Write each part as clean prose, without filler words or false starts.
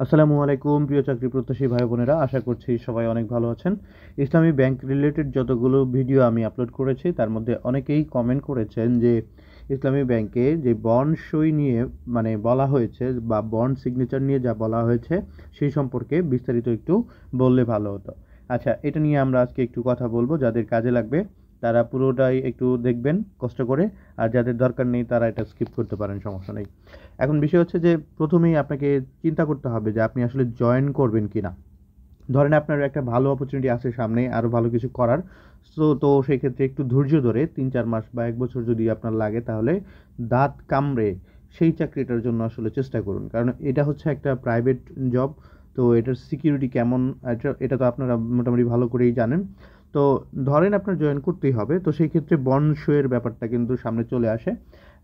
আসসালামু আলাইকুম প্রিয় চাকরি প্রত্যাশী ভাই বোনেরা, আশা করছি সবাই অনেক ভালো আছেন। ইসলামী ব্যাংক রিলেটেড যতগুলো ভিডিও আমি আপলোড করেছি তার মধ্যে অনেকেই কমেন্ট করেছেন যে ইসলামী ব্যাংকে যে বন্ড সই নিয়ে বলা হয়েছে বা বন্ড সিগনেচার নিয়ে যা বলা হয়েছে সেই সম্পর্কে বিস্তারিত একটু বললে ভালো হতো। আচ্ছা, এটা নিয়ে আমরা আজকে একটু কথা বলবো। যাদের কাজে লাগবে তারা পুরোটাই একটু দেখবেন কষ্ট করে, আর যাদের দরকার নেই তারা এটা স্কিপ করতে পারেন, সমস্যা নেই। এখন বিষয় হচ্ছে যে প্রথমেই আপনাকে চিন্তা করতে হবে যে আপনি আসলে জয়েন করবেন কিনা। ধরেন আপনার একটা ভালো অপরচুনিটি আছে সামনে আরও ভালো কিছু করার, তো সেই ক্ষেত্রে একটু ধৈর্য ধরে 3-4 মাস বা 1 বছর যদি আপনার লাগে তাহলে দাঁত কামড়ে সেই চাকরিটার জন্য আসলে চেষ্টা করুন, কারণ এটা হচ্ছে একটা প্রাইভেট জব। তো এটার সিকিউরিটি কেমন, এটা তো আপনারা মোটামুটি ভালো করেই জানেন। তো ধরেন আপনার জয়েন করতেই হবে, তো সেই ক্ষেত্রে বন্ড শোয়ের ব্যাপারটা কিন্তু সামনে চলে আসে।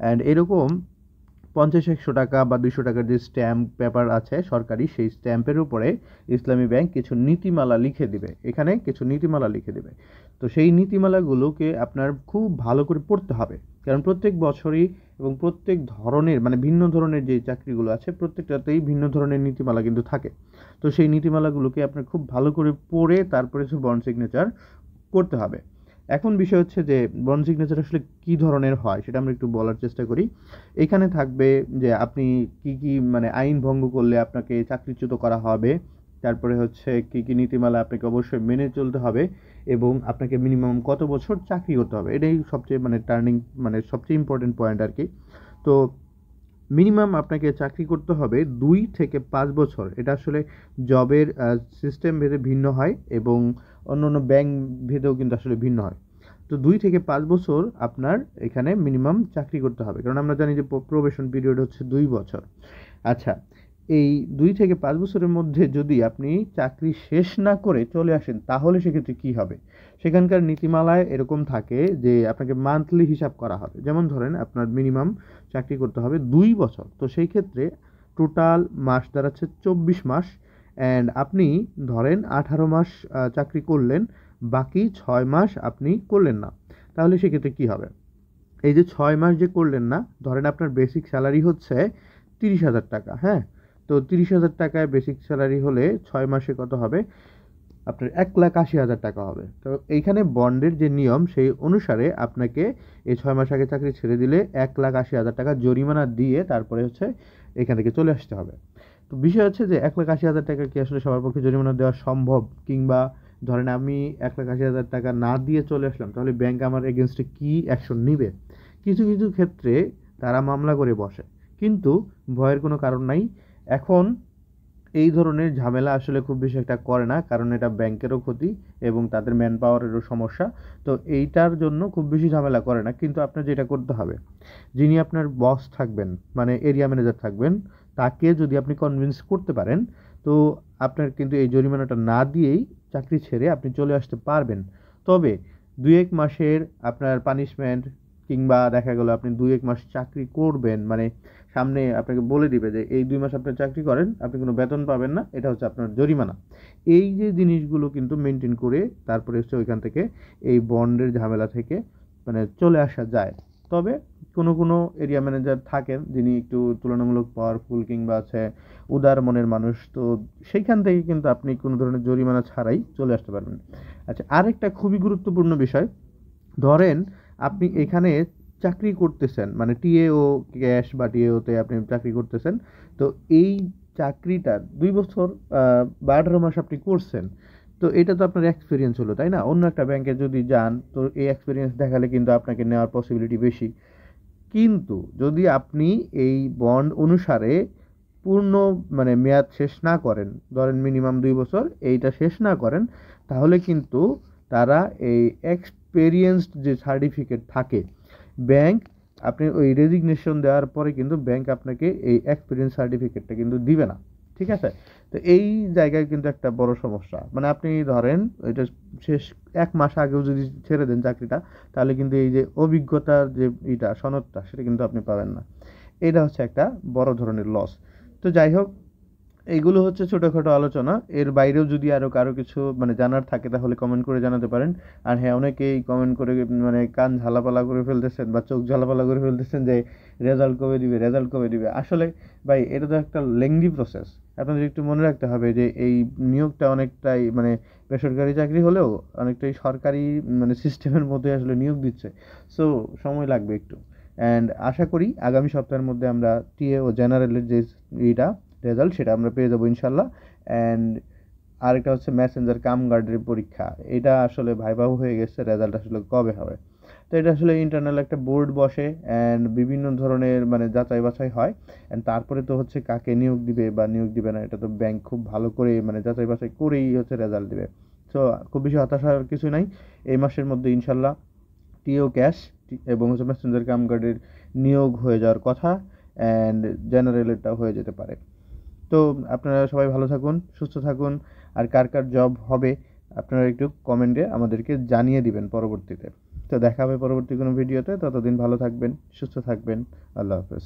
অ্যান্ড এরকম 50-100 টাকা বা 200 টাকার যে স্ট্যাম্প পেপার আছে সরকারি, সেই স্ট্যাম্পের উপরে ইসলামী ব্যাংক কিছু নীতিমালা লিখে দিবে, এখানে কিছু নীতিমালা লিখে দিবে। তো সেই নীতিমালাগুলোকে আপনার খুব ভালো করে পড়তে হবে, কারণ প্রত্যেক বছরই এবং প্রত্যেক ধরনের ভিন্ন ধরনের যে চাকরিগুলো আছে প্রত্যেকটাতেই ভিন্ন ধরনের নীতিমালা কিন্তু থাকে। তো সেই নীতিমালাগুলোকে আপনার খুব ভালো করে পড়ে তারপরে বন্ড সিগনেচার করতে হবে। এখন বিষয় হচ্ছে যে বন্ড সিগনেচার আসলে কী ধরনের হয় সেটা আমরা একটু বলার চেষ্টা করি। এখানে থাকবে যে আপনি কি কি আইন ভঙ্গ করলে আপনাকে চাকরিচ্যুত করা হবে, তারপরে হচ্ছে কি কি নীতিমালা আপনাকে অবশ্যই মেনে চলতে হবে, এবং আপনাকে মিনিমাম কত বছর চাকরি করতে হবে, এটাই সবচেয়ে টার্নিং সবচেয়ে ইম্পর্টেন্ট পয়েন্ট আর কি। তো মিনিমাম আপনাকে চাকরি করতে হবে 2 থেকে 5 বছর। এটা আসলে জবের সিস্টেম ভেদে ভিন্ন হয় এবং অন্য অন্য ব্যাংক ভেদেও কিন্তু আসলে ভিন্ন হয়। তো 2 থেকে 5 বছর আপনার এখানে মিনিমাম চাকরি করতে হবে, কারণ আমরা জানি যে প্রবেশন পিরিয়ড হচ্ছে 2 বছর। আচ্ছা, এই 2 থেকে 5 বছরের মধ্যে যদি আপনি চাকরি শেষ না করে চলে আসেন তাহলে সেক্ষেত্রে কী হবে। সেখানকার নীতিমালায় এরকম থাকে যে আপনাকে মান্থলি হিসাব করা হবে। যেমন ধরেন আপনার মিনিমাম চাকরি করতে হবে 2 বছর, তো সেই ক্ষেত্রে টোটাল মাস দাঁড়াচ্ছে 24 মাস। অ্যান্ড আপনি ধরেন 18 মাস চাকরি করলেন, বাকি 6 মাস আপনি করলেন না, তাহলে সেক্ষেত্রে কী হবে। এই যে 6 মাস যে করলেন না, ধরেন আপনার বেসিক স্যালারি হচ্ছে 30,000 টাকা, হ্যাঁ। তো 30,000 টাকায় বেসিক স্যালারি হলে 6 মাসে কত হবে, আপনার 1,80,000 টাকা হবে। তো এইখানে বন্ডের যে নিয়ম সেই অনুসারে আপনাকে এই 6 মাস আগে চাকরি ছেড়ে দিলে 1,80,000 টাকা জরিমানা দিয়ে তারপরে এখান থেকে চলে আসতে হবে। তো বিষয় হচ্ছে যে 1,80,000 টাকা কি আসলে সবার পক্ষে জরিমানা দেওয়া সম্ভব, কিংবা ধরেন আমি 1,80,000 টাকা না দিয়ে চলে আসলাম, তাহলে ব্যাংক আমার এগেনস্টে কী অ্যাকশন নিবে। কিছু কিছু ক্ষেত্রে তারা মামলা করে বসে, কিন্তু ভয়ের কোনো কারণ নাই। এখন এই ধরনের ঝামেলা আসলে খুব বেশি একটা করে না, কারণ এটা ব্যাংকেরও ক্ষতি এবং তাদের ম্যান পাওয়ারেরও সমস্যা। তো এইটার জন্য খুব বেশি ঝামেলা করে না, কিন্তু আপনার যেটা করতে হবে, যিনি আপনার বস থাকবেন এরিয়া ম্যানেজার থাকবেন, তাকে যদি আপনি কনভিন্স করতে পারেন, তো আপনার কিন্তু এই জরিমানাটা না দিয়েই চাকরি ছেড়ে আপনি চলে আসতে পারবেন। তবে 2-1 মাসের আপনার পানিশমেন্ট, কিংবা দেখা গেল আপনি 2-1 মাস চাকরি করবেন, সামনে আপনাকে বলে দিবে যে এই 2 মাস আপনি চাকরি করেন, আপনি কোনো বেতন পাবেন না, এটা হচ্ছে আপনার জরিমানা। এই যে জিনিসগুলো কিন্তু মেনটেন করে তারপরে ওইখান থেকে এই বন্ডের ঝামেলা থেকে চলে আসা যায়। তবে কোনো কোনো এরিয়া ম্যানেজার থাকেন যিনি একটু তুলনামূলক পাওয়ারফুল কিংবা উদার মনের মানুষ, তো সেইখান থেকে কিন্তু আপনি কোনো ধরনের জরিমানা ছাড়াই চলে আসতে পারবেন। আচ্ছা, আরেকটা খুবই গুরুত্বপূর্ণ বিষয়, ধরেন আপনি এখানে চাকরি করতেছেন, টিএও ক্যাশ বা টিএওতে আপনি চাকরি করতেছেন। তো এই চাকরিটা 2 বছর বা 18 মাস আপনি করছেন, তো এটা তো আপনার এক্সপিরিয়েন্স হলো, তাই না। অন্য একটা ব্যাংকে যদি যান তো এই এক্সপিরিয়েন্স দেখালে কিন্তু আপনাকে নেওয়ার পসিবিলিটি বেশি। কিন্তু যদি আপনি এই বন্ড অনুসারে পূর্ণ মেয়াদ শেষ না করেন, ধরেন মিনিমাম 2 বছর এইটা শেষ না করেন, তাহলে কিন্তু তারা এই এক্সপেরিয়েন্সড যে সার্টিফিকেট থাকে, ব্যাংক আপনি ওই রেজিগনেশন দেওয়ার পরে কিন্তু ব্যাংক আপনাকে এই এক্সপিরিয়েন্স সার্টিফিকেটটা কিন্তু দিবে না। ঠিক আছে। তো এই জায়গায় কিন্তু একটা বড় সমস্যা, আপনি ধরেন এটা শেষ 1 মাস আগেও যদি ছেড়ে দেন চাকরিটা, তাহলে কিন্তু এই যে অভিজ্ঞতার যে সনদটা সেটা কিন্তু আপনি পাবেন না। এটা হচ্ছে একটা বড় ধরনের লস। তো যাই হোক, এইগুলো হচ্ছে ছোটোখাটো আলোচনা। এর বাইরেও যদি আরও কারো কিছু মানে জানার থাকে তাহলে কমেন্ট করে জানাতে পারেন। আর হ্যাঁ, অনেকেই কমেন্ট করে মানে কান ঝালাপালা করে ফেলতেছেন বা চোখ ঝালাপালা করে ফেলতেছেন যে রেজাল্ট কবে দিবে, রেজাল্ট কবে দিবে। আসলে ভাই এটা তো একটা লেংদি প্রসেস। আপনাদের একটু মনে রাখতে হবে যে এই নিয়োগটা অনেকটাই মানে বেসরকারি চাকরি হলেও অনেকটাই সরকারি মানে সিস্টেমের মধ্যে আসলে নিয়োগ দিচ্ছে। সো সময় লাগবে একটু। অ্যান্ড আশা করি আগামী সপ্তাহের মধ্যে আমরা টিএ ও জেনারেলের যে এইটা রেজাল্ট সেটা আমরা পেয়ে যাবো ইনশাল্লাহ। অ্যান্ড আরেকটা হচ্ছে মেসেঞ্জার কাম গার্ডের পরীক্ষা, এটা আসলে ভাইভাও হয়ে গেছে, রেজাল্ট আসলে কবে হবে। তো এটা আসলে ইন্টারনাল একটা বোর্ড বসে অ্যান্ড বিভিন্ন ধরনের মানে যাচাই বাছাই হয়। অ্যান্ড তারপরে তো হচ্ছে কাকে নিয়োগ দিবে বা নিয়োগ দিবে না এটা তো ব্যাংক খুব ভালো করে মানে যাচাই বাছাই করেই হচ্ছে রেজাল্ট দিবে। সো খুব বেশি হতাশার কিছু নাই। এই মাসের মধ্যে ইনশাল্লাহ টিও ক্যাশ এবং হচ্ছে মেসেঞ্জার কাম গার্ডের নিয়োগ হয়ে যাওয়ার কথা, অ্যান্ড জেনারেলেরটাও হয়ে যেতে পারে। তো আপনারা সবাই ভালো থাকুন, সুস্থ থাকুন। আর কার কার জব হবে আপনারা একটু কমেন্টে আমাদেরকে জানিয়ে দিবেন পরবর্তীতে। তো দেখা হবে পরবর্তী কোনো ভিডিওতে। ততদিন ভালো থাকবেন, সুস্থ থাকবেন। আল্লাহ হাফেজ।